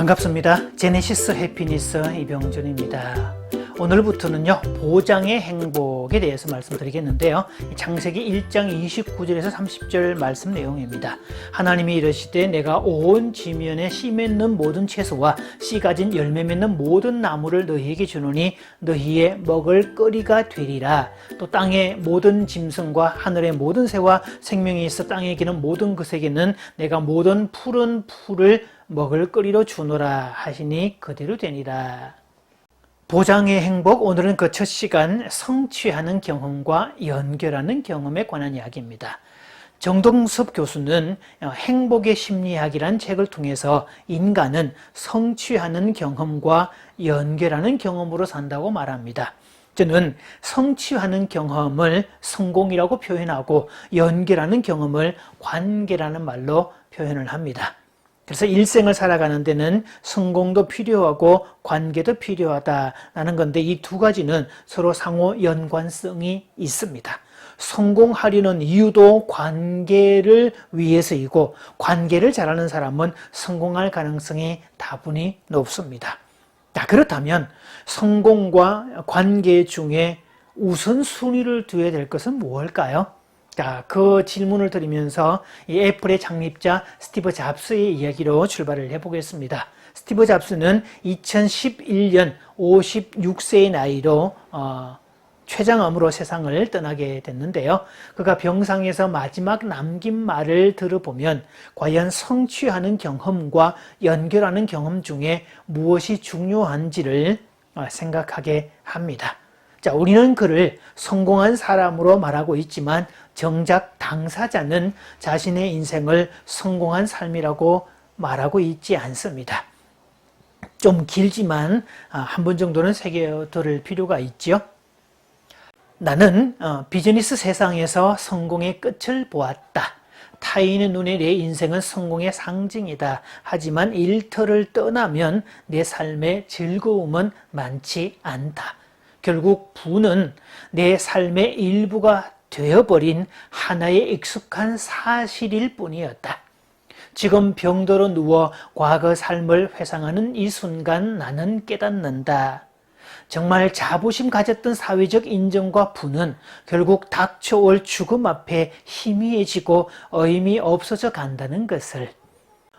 반갑습니다. 제네시스 해피니스 이병준입니다. 오늘부터는요, 보장의 행복에 대해서 말씀드리겠는데요. 창세기 1장 29절에서 30절 말씀 내용입니다. 하나님이 이르시되 내가 온 지면에 씨 맺는 모든 채소와 씨 가진 열매 맺는 모든 나무를 너희에게 주노니 너희의 먹을 거리가 되리라. 또 땅의 모든 짐승과 하늘의 모든 새와 생명이 있어 땅에 기는 모든 것에게는 내가 모든 푸른 풀을 먹을 거리로 주노라 하시니 그대로 되니라. 보장의 행복, 오늘은 그 첫 시간 성취하는 경험과 연결하는 경험에 관한 이야기입니다. 정동섭 교수는 행복의 심리학이란 책을 통해서 인간은 성취하는 경험과 연결하는 경험으로 산다고 말합니다. 저는 성취하는 경험을 성공이라고 표현하고 연결하는 경험을 관계라는 말로 표현을 합니다. 그래서 일생을 살아가는 데는 성공도 필요하고 관계도 필요하다라는 건데 이 두 가지는 서로 상호 연관성이 있습니다. 성공하려는 이유도 관계를 위해서이고 관계를 잘하는 사람은 성공할 가능성이 다분히 높습니다. 자, 그렇다면 성공과 관계 중에 우선순위를 두어야 될 것은 무엇일까요? 자, 그 질문을 드리면서 이 애플의 창립자 스티브 잡스의 이야기로 출발을 해보겠습니다. 스티브 잡스는 2011년 56세의 나이로 췌장암으로 세상을 떠나게 됐는데요. 그가 병상에서 마지막 남긴 말을 들어보면 과연 성취하는 경험과 연결하는 경험 중에 무엇이 중요한지를 생각하게 합니다. 자, 우리는 그를 성공한 사람으로 말하고 있지만 정작 당사자는 자신의 인생을 성공한 삶이라고 말하고 있지 않습니다. 좀 길지만 한 번 정도는 새겨들을 필요가 있죠. 나는 비즈니스 세상에서 성공의 끝을 보았다. 타인의 눈에 내 인생은 성공의 상징이다. 하지만 일터를 떠나면 내 삶의 즐거움은 많지 않다. 결국 부는 내 삶의 일부가 되어버린 하나의 익숙한 사실일 뿐이었다. 지금 병들어 누워 과거 삶을 회상하는 이 순간 나는 깨닫는다. 정말 자부심 가졌던 사회적 인정과 부는 결국 닥쳐올 죽음 앞에 희미해지고 의미 없어져 간다는 것을.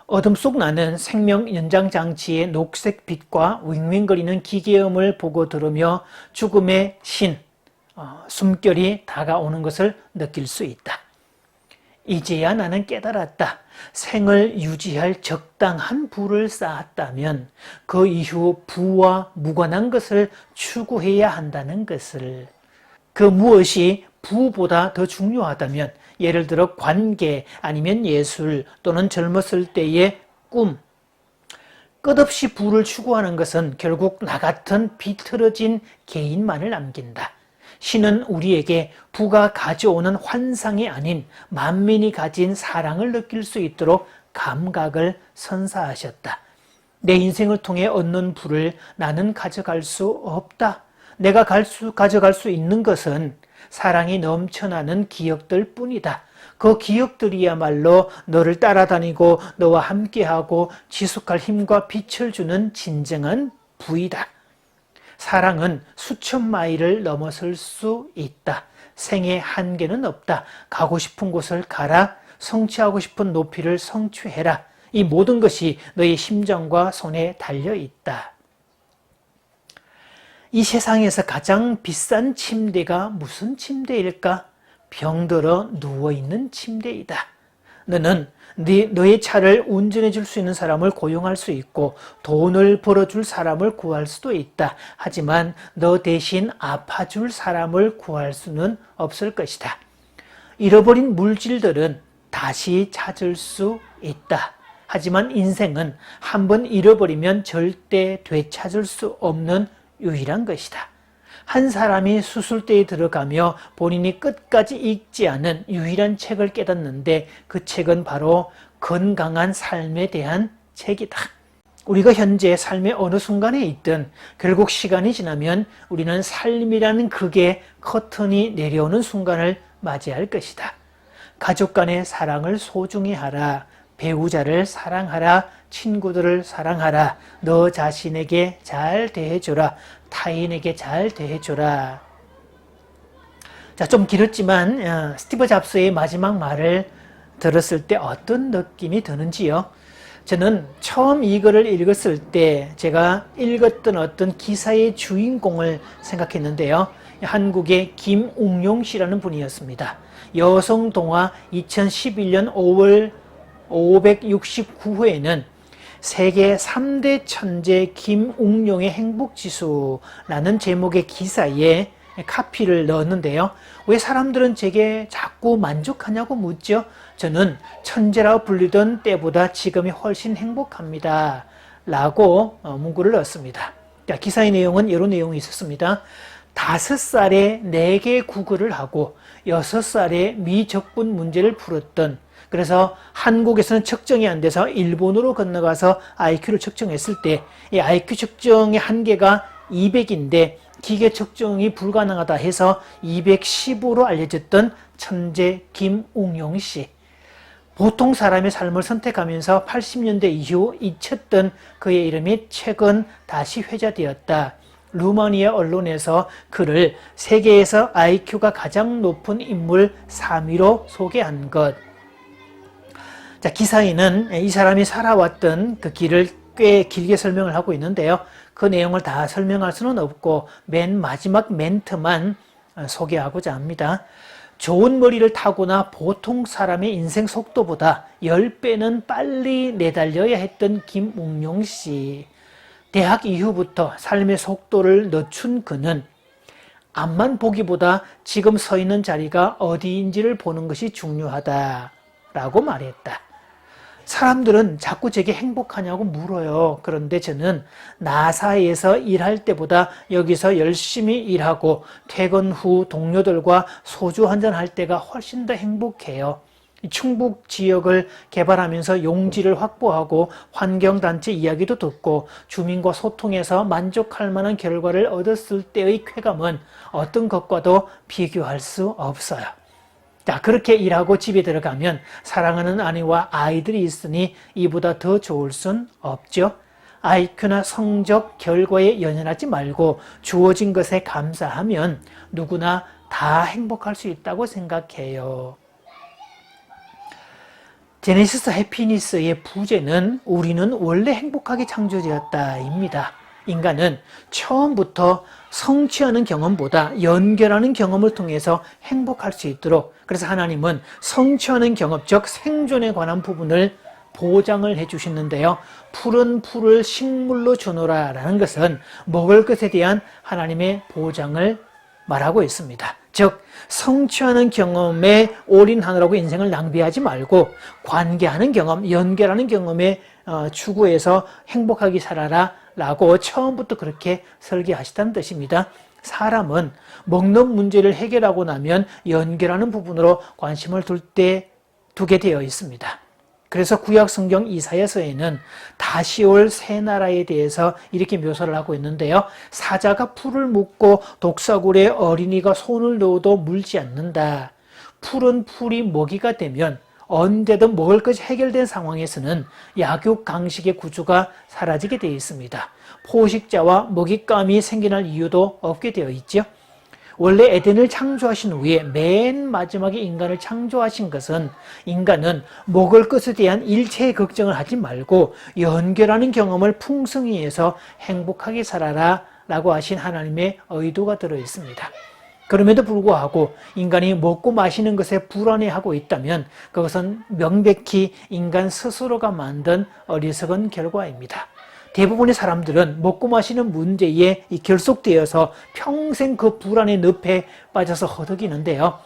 어둠 속 나는 생명 연장 장치의 녹색 빛과 윙윙거리는 기계음을 보고 들으며 죽음의 신, 숨결이 다가오는 것을 느낄 수 있다. 이제야 나는 깨달았다. 생을 유지할 적당한 부를 쌓았다면 그 이후 부와 무관한 것을 추구해야 한다는 것을. 그 무엇이 부보다 더 중요하다면 예를 들어 관계 아니면 예술 또는 젊었을 때의 꿈. 끝없이 부를 추구하는 것은 결국 나 같은 비틀어진 개인만을 남긴다. 신은 우리에게 부가 가져오는 환상이 아닌 만민이 가진 사랑을 느낄 수 있도록 감각을 선사하셨다. 내 인생을 통해 얻는 부를 나는 가져갈 수 없다. 내가 가져갈 수 있는 것은 사랑이 넘쳐나는 기억들 뿐이다. 그 기억들이야말로 너를 따라다니고 너와 함께하고 지속할 힘과 빛을 주는 진정한 부이다. 사랑은 수천 마일을 넘어설 수 있다. 생의 한계는 없다. 가고 싶은 곳을 가라. 성취하고 싶은 높이를 성취해라. 이 모든 것이 너의 심장과 손에 달려 있다. 이 세상에서 가장 비싼 침대가 무슨 침대일까? 병들어 누워있는 침대이다. 너는 너의 차를 운전해 줄 수 있는 사람을 고용할 수 있고 돈을 벌어줄 사람을 구할 수도 있다. 하지만 너 대신 아파줄 사람을 구할 수는 없을 것이다. 잃어버린 물질들은 다시 찾을 수 있다. 하지만 인생은 한번 잃어버리면 절대 되찾을 수 없는 유일한 것이다. 한 사람이 수술대에 들어가며 본인이 끝까지 읽지 않은 유일한 책을 깨닫는데 그 책은 바로 건강한 삶에 대한 책이다. 우리가 현재 삶의 어느 순간에 있든 결국 시간이 지나면 우리는 삶이라는 극의 커튼이 내려오는 순간을 맞이할 것이다. 가족 간의 사랑을 소중히 하라. 배우자를 사랑하라, 친구들을 사랑하라, 너 자신에게 잘 대해줘라, 타인에게 잘 대해줘라. 자, 좀 길었지만 스티브 잡스의 마지막 말을 들었을 때 어떤 느낌이 드는지요? 저는 처음 이거를 읽었을 때 제가 읽었던 어떤 기사의 주인공을 생각했는데요. 한국의 김웅용 씨라는 분이었습니다. 여성동화 2011년 5월 569호에는 세계 3대 천재 김웅용의 행복지수라는 제목의 기사에 카피를 넣었는데요. 왜 사람들은 제게 자꾸 만족하냐고 묻죠. 저는 천재라고 불리던 때보다 지금이 훨씬 행복합니다. 라고 문구를 넣었습니다. 기사의 내용은 이런 내용이 있었습니다. 5살에 4개 국어를 하고 6살에 미적분 문제를 풀었던, 그래서 한국에서는 측정이 안 돼서 일본으로 건너가서 IQ를 측정했을 때 이 IQ 측정의 한계가 200인데 기계 측정이 불가능하다 해서 210으로 알려졌던 천재 김웅용 씨. 보통 사람의 삶을 선택하면서 80년대 이후 잊혔던 그의 이름이 최근 다시 회자되었다. 루마니아 언론에서 그를 세계에서 IQ가 가장 높은 인물 3위로 소개한 것. 자, 기사에는 이 사람이 살아왔던 그 길을 꽤 길게 설명을 하고 있는데요. 그 내용을 다 설명할 수는 없고 맨 마지막 멘트만 소개하고자 합니다. 좋은 머리를 타고나 보통 사람의 인생 속도보다 10배는 빨리 내달려야 했던 김웅용 씨. 대학 이후부터 삶의 속도를 늦춘 그는 앞만 보기보다 지금 서 있는 자리가 어디인지를 보는 것이 중요하다라고 말했다. 사람들은 자꾸 제게 행복하냐고 물어요. 그런데 저는 나사에서 일할 때보다 여기서 열심히 일하고 퇴근 후 동료들과 소주 한잔 할 때가 훨씬 더 행복해요. 충북 지역을 개발하면서 용지를 확보하고 환경단체 이야기도 듣고 주민과 소통해서 만족할 만한 결과를 얻었을 때의 쾌감은 어떤 것과도 비교할 수 없어요. 자, 그렇게 일하고 집에 들어가면 사랑하는 아내와 아이들이 있으니 이보다 더 좋을 순 없죠. IQ나 성적, 결과에 연연하지 말고 주어진 것에 감사하면 누구나 다 행복할 수 있다고 생각해요. 제네시스 해피니스의 부제는 우리는 원래 행복하게 창조되었다입니다. 인간은 처음부터 성취하는 경험보다 연결하는 경험을 통해서 행복할 수 있도록, 그래서 하나님은 성취하는 경험, 즉 생존에 관한 부분을 보장을 해 주시는데요. 푸른 풀을 식물로 주노라 라는 것은 먹을 것에 대한 하나님의 보장을 말하고 있습니다. 즉 성취하는 경험에 올인하느라고 인생을 낭비하지 말고 관계하는 경험, 연결하는 경험에 추구해서 행복하게 살아라 라고 처음부터 그렇게 설계하시다는 뜻입니다. 사람은 먹는 문제를 해결하고 나면 연결하는 부분으로 관심을 두게 되어 있습니다. 그래서 구약 성경 이사야서에는 다시 올 새 나라에 대해서 이렇게 묘사를 하고 있는데요. 사자가 풀을 묶고 독사굴에 어린이가 손을 넣어도 물지 않는다. 푸른 풀이 먹이가 되면 언제든 먹을 것이 해결된 상황에서는 약육 강식의 구조가 사라지게 되어 있습니다. 포식자와 먹잇감이 생겨날 이유도 없게 되어 있죠. 원래 에덴을 창조하신 후에 맨 마지막에 인간을 창조하신 것은 인간은 먹을 것에 대한 일체의 걱정을 하지 말고 연결하는 경험을 풍성히 해서 행복하게 살아라 라고 하신 하나님의 의도가 들어 있습니다. 그럼에도 불구하고 인간이 먹고 마시는 것에 불안해하고 있다면 그것은 명백히 인간 스스로가 만든 어리석은 결과입니다. 대부분의 사람들은 먹고 마시는 문제에 결속되어서 평생 그 불안의 늪에 빠져서 허덕이는데요.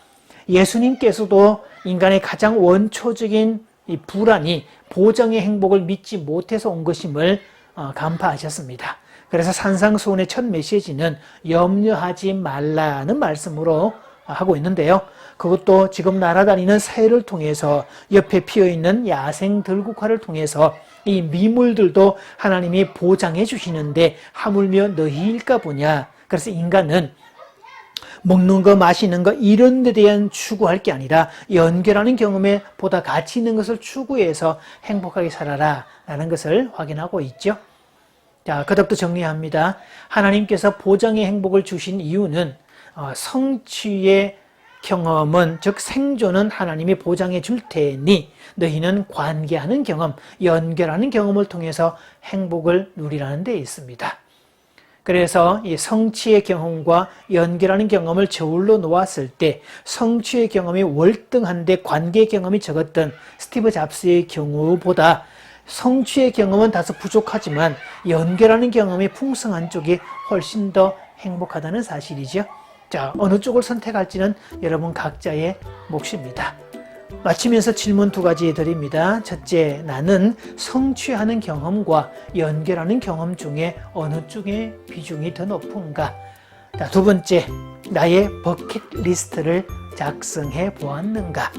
예수님께서도 인간의 가장 원초적인 이 불안이 보장의 행복을 믿지 못해서 온 것임을 간파하셨습니다. 그래서 산상수훈의 첫 메시지는 염려하지 말라는 말씀으로 하고 있는데요. 그것도 지금 날아다니는 새를 통해서 옆에 피어있는 야생 들국화를 통해서 이 미물들도 하나님이 보장해 주시는데 하물며 너희일까 보냐. 그래서 인간은 먹는 거, 마시는 거 이런 데 대한 추구할 게 아니라 연결하는 경험에 보다 가치 있는 것을 추구해서 행복하게 살아라 라는 것을 확인하고 있죠. 자, 그덕도 정리합니다. 하나님께서 보장의 행복을 주신 이유는 성취의 경험은, 즉 생존은 하나님이 보장해 줄 테니 너희는 관계하는 경험, 연결하는 경험을 통해서 행복을 누리라는 데 있습니다. 그래서 이 성취의 경험과 연결하는 경험을 저울로 놓았을 때 성취의 경험이 월등한데 관계 경험이 적었던 스티브 잡스의 경우보다 성취의 경험은 다소 부족하지만 연결하는 경험이 풍성한 쪽이 훨씬 더 행복하다는 사실이죠. 자, 어느 쪽을 선택할지는 여러분 각자의 몫입니다. 마치면서 질문 2가지 드립니다. 첫째, 나는 성취하는 경험과 연결하는 경험 중에 어느 쪽의 비중이 더 높은가? 자, 2번째, 나의 버킷리스트를 작성해 보았는가?